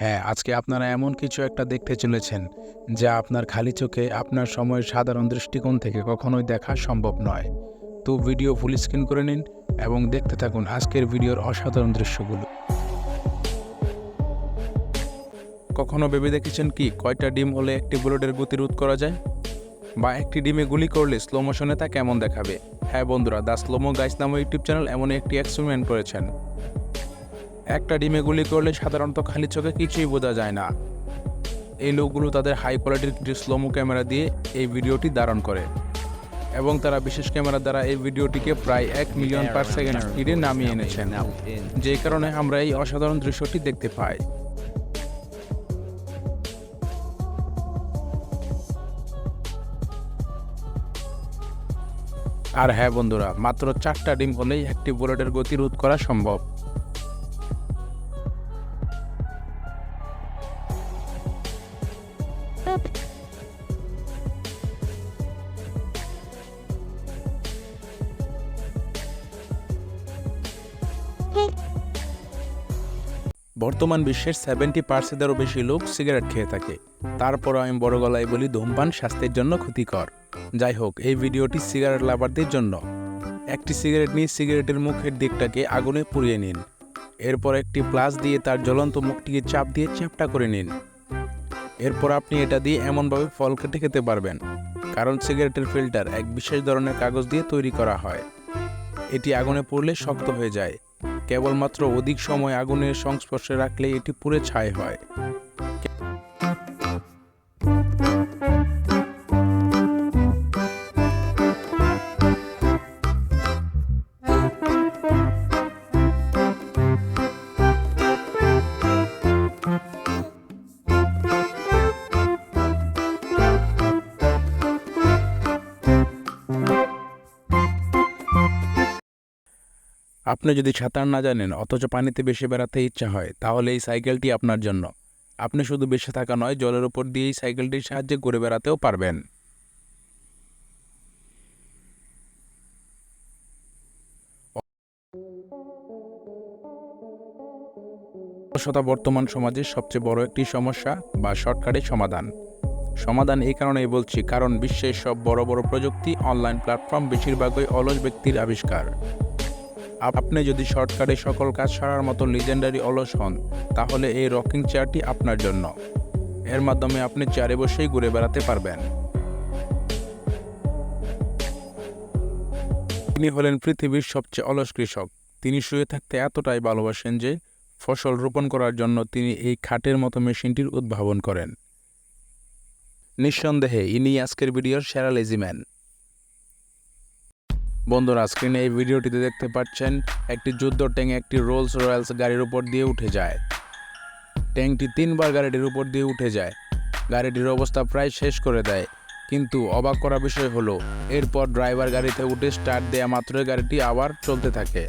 হ্যাঁ, আজকে আপনারা এমন কিছু একটা দেখতে চলেছেন যা আপনার খালি চোখে আপনার সময়ের সাধারণ দৃষ্টিকোণ থেকে কখনোই দেখা সম্ভব নয়। তো ভিডিও ফুল স্ক্রিন করে নিন এবং দেখতে থাকুন আজকের ভিডিওর অসাধারণ দৃশ্যগুলো। কখনো ভেবে দেখেছেন কি কয়টা ডিম হলে একটি বুলেটের গতি রোধ করা যায়? বা একটি ডিমে গুলি করলে স্লো মোশনে তা কেমন দেখাবে? হ্যাঁ বন্ধুরা, দ্য স্লোমো গাইস নামক ইউটিউব চ্যানেল এমন একটি এক্সপেরিমেন্ট করেছেন। একটা ডিমে গুলি করলে সাধারণত খালি চোখে কিছুই বোঝা যায় না। এই লোকগুলো তাদের হাই কোয়ালিটির কিছু স্লোমো ক্যামেরা দিয়ে এই ভিডিওটি ধারণ করে এবং তারা বিশেষ ক্যামেরা দ্বারা এই ভিডিওটিকে প্রায় 1 মিলিয়ন পার সেকেন্ড স্পিডে নামিয়ে এনেছেন, যে কারণে আমরা এই অসাধারণ দৃশ্যটি দেখতে পাই। আর হ্যাঁ বন্ধুরা, মাত্র 4টা ডিম হলেই একটি বুলেটের গতি রোধ করা সম্ভব। বর্তমান বিশ্বের 70%-এরও বেশি লোক সিগারেট খেয়ে থাকে। তারপরও আমি বড় গলায় বলি ধূমপান স্বাস্থ্যের জন্য ক্ষতিকর। যাই হোক, এই ভিডিওটি সিগারেট লাভারদের জন্য। একটি সিগারেট নিয়ে সিগারেটের মুখের দিকটাকে আগুনে পুড়িয়ে নিন। এরপর একটি প্লাস দিয়ে তার জ্বলন্ত মুখটিকে চাপ দিয়ে চ্যাপ্টা করে নিন। এরপর আপনি এটা দিয়ে এমনভাবে ফল কেটে খেতে পারবেন, কারণ সিগারেটের ফিল্টার এক বিশেষ ধরনের কাগজ দিয়ে তৈরি করা হয়। এটি আগুনে পুড়লে শক্ত হয়ে যায়। কেবলমাত্র অধিক সময় আগুনের সংস্পর্শে রাখলে এটি পুড়ে ছাই হয়। আপনি যদি সাঁতার না জানেন অথচ পানিতে বেশি বেড়াতে ইচ্ছা হয়, তাহলে এই সাইকেলটি আপনার জন্য। আপনি শুধু বেঁচে থাকা নয়, জলের উপর দিয়ে এই সাইকেলটির সাহায্যে ঘুরে বেড়াতেও পারবেন। অলসতা বর্তমান সমাজের সবচেয়ে বড় একটি সমস্যা বা শর্টকাটের সমাধান এই কারণেই বলছি, কারণ বিশ্বের সব বড় বড় প্রযুক্তি অনলাইন প্ল্যাটফর্ম বেশিরভাগই অলস ব্যক্তির আবিষ্কার। আপনি যদি শর্টকাটে সকল কাজ সারার মতো লিজেন্ডারি অলস হন, তাহলে এই রকিং চেয়ারটি আপনার জন্য। এর মাধ্যমে আপনি চেয়ারে বসেই ঘুরে বেড়াতে পারবেন। তিনি হলেন পৃথিবীর সবচেয়ে অলস কৃষক। তিনি শুয়ে থাকতে এতটাই ভালোবাসেন যে ফসল রোপণ করার জন্য তিনি এই খাটের মতো মেশিনটির উদ্ভাবন করেন। নিঃসন্দেহে ইনি আজকের ভিডিওর সেরা লেজিম্যান। বন্ধুরা, স্ক্রিনে এই ভিডিওটিতে দেখতে পাচ্ছেন একটি যুদ্ধ ট্যাঙ্ক একটি রোলস রয়্যালস গাড়ির উপর দিয়ে উঠে যায়। ট্যাঙ্কটি 3বার গাড়িটির উপর দিয়ে উঠে যায়। গাড়িটির অবস্থা প্রায় শেষ করে দেয়, কিন্তু অবাক করা বিষয় হলো এরপর ড্রাইভার গাড়িতে উঠে স্টার্ট দেয়া মাত্রই গাড়িটি আবার চলতে থাকে।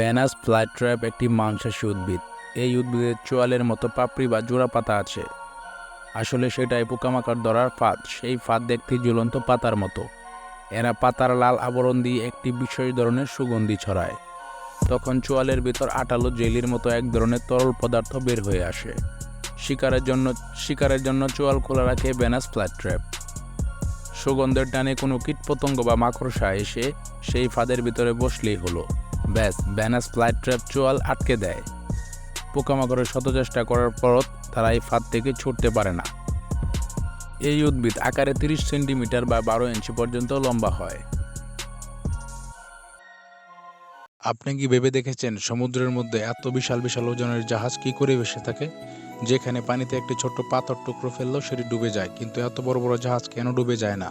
ভেনাস ফ্লাইট্র্যাপ একটি মাংসাশী উদ্ভিদ। এই উদ্ভিদের চোয়ালের মতো পাপড়ি বা জোড়া পাতা আছে। আসলে সেটাই পোকামাকড় ধরার ফাঁদ। সেই ফাঁদ দেখতে ঝুলন্ত পাতার মতো। এরা পাতার লাল আবরণ দিয়ে একটি বিশেষ ধরনের সুগন্ধি ছড়ায়। তখন চোয়ালের ভিতর আটালো জেলির মতো এক ধরনের তরল পদার্থ বের হয়ে আসে। শিকারের জন্য চোয়াল খোলা রাখে ভেনাস ফ্লাইট্র্যাপ। সুগন্ধের টানে কোনো কীটপতঙ্গ বা মাকড়সা এসে সেই ফাঁদের ভিতরে বসলেই হলো, ব্যাস, ভেনাস ফ্লাইট্র্যাপ চোয়াল আটকে দেয়। পোকামাকড়ের শত চেষ্টা করার পরও তারা এই ফাঁদ থেকে ছুটতে পারে না। এই উদ্ভিদ আকারে 30 সেন্টিমিটার বা 12 ইঞ্চি পর্যন্ত লম্বা হয়। আপনি কি ভেবে দেখেছেন সমুদ্রের মধ্যে এত বিশাল বিশাল ওজনের জাহাজ কি করে ভেসে থাকে? যেখানে পানিতে একটি ছোট্ট পাথর টুকরো ফেললেও সেটি ডুবে যায়, কিন্তু এত বড় বড় জাহাজ কেন ডুবে যায় না?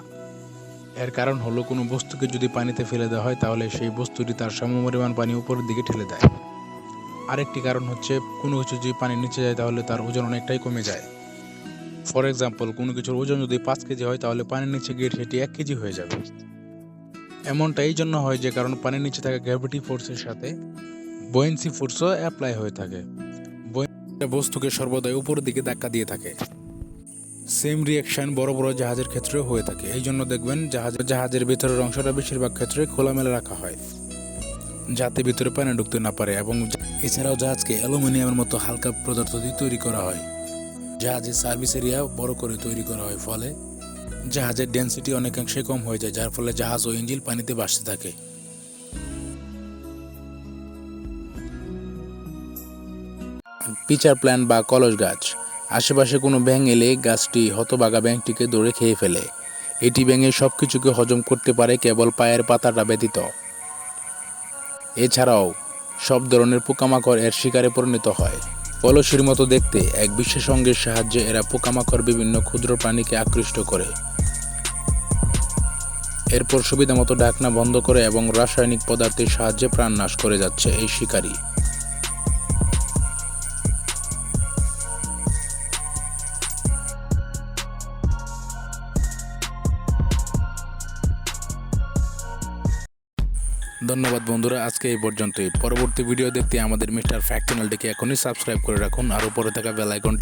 এর কারণ হলো, কোনো বস্তুকে যদি পানিতে ফেলে দেওয়া হয় তাহলে সেই বস্তুটি তার সমপরিমাণ পানি উপরের দিকে ঠেলে দেয়। আরেকটি কারণ হচ্ছে, কোনো কিছু যদি পানির নিচে যায় তাহলে তার ওজন অনেকটাই কমে যায়। ফর এক্সাম্পল, কোনো কিছুর ওজন যদি 5 কেজি হয় তাহলে পানির নিচে গিয়ে সেটি 1 কেজি হয়ে যাবে। এমনটা এই জন্য হয় যে কারণ পানির নিচে থাকা গ্র্যাভিটি ফোর্সের সাথে বুয়েন্সি ফোর্সও অ্যাপ্লাই হয়ে থাকে। বস্তুকে সর্বদাই উপরের দিকে ধাক্কা দিয়ে থাকে। সেম রিয়াকশন বড় বড় জাহাজের ক্ষেত্রেও হয়ে থাকে। এই জন্য দেখবেন জাহাজের ভিতরের অংশটা বেশিরভাগ ক্ষেত্রে খোলামেলা রাখা হয়, যাতে ভিতরে পানি ঢুকতে না পারে। এবং এছাড়াও জাহাজকে অ্যালুমিনিয়ামের মতো হালকা পদার্থ দিয়ে তৈরি করা হয়। জাহাজের সার্ভিস এরিয়া বড় করে তৈরি করা হয়, ফলে জাহাজের ডেন্সিটি অনেকাংশে কম হয়ে যায়, যার ফলে জাহাজ ও ইঞ্জিন পানিতে ভাসতে থাকে। পিচার প্ল্যান্ট বা কলস গাছ। আশেপাশে কোনো ব্যাঙ এলে গাছটি হতবাগা ব্যাঙটিকে দৌড়ে খেয়ে ফেলে। এটি ব্যাঙের সব কিছুকে হজম করতে পারে, কেবল পায়ের পাতাটা ব্যতীত। এছাড়াও সব ধরনের পোকামাকড় এর শিকারে পরিণত হয়। কলসির মতো দেখতে এক বিশেষ অঙ্গের সাহায্যে এরা পোকামাকড় বিভিন্ন ক্ষুদ্র প্রাণীকে আকৃষ্ট করে। এরপর সুবিধা মতো ঢাকনা বন্ধ করে এবং রাসায়নিক পদার্থের সাহায্যে প্রাণ নাশ করে যাচ্ছে এই শিকারী। ধন্যবাদ বন্ধুরা, আজকে এই পর্যন্তই। পরবর্তী ভিডিও দেখতে আমাদের মিস্টার ফ্যাক্ট চ্যানেলটিকে এখনই সাবস্ক্রাইব করে রাখুন আর উপরে থাকা বেল আইকনটি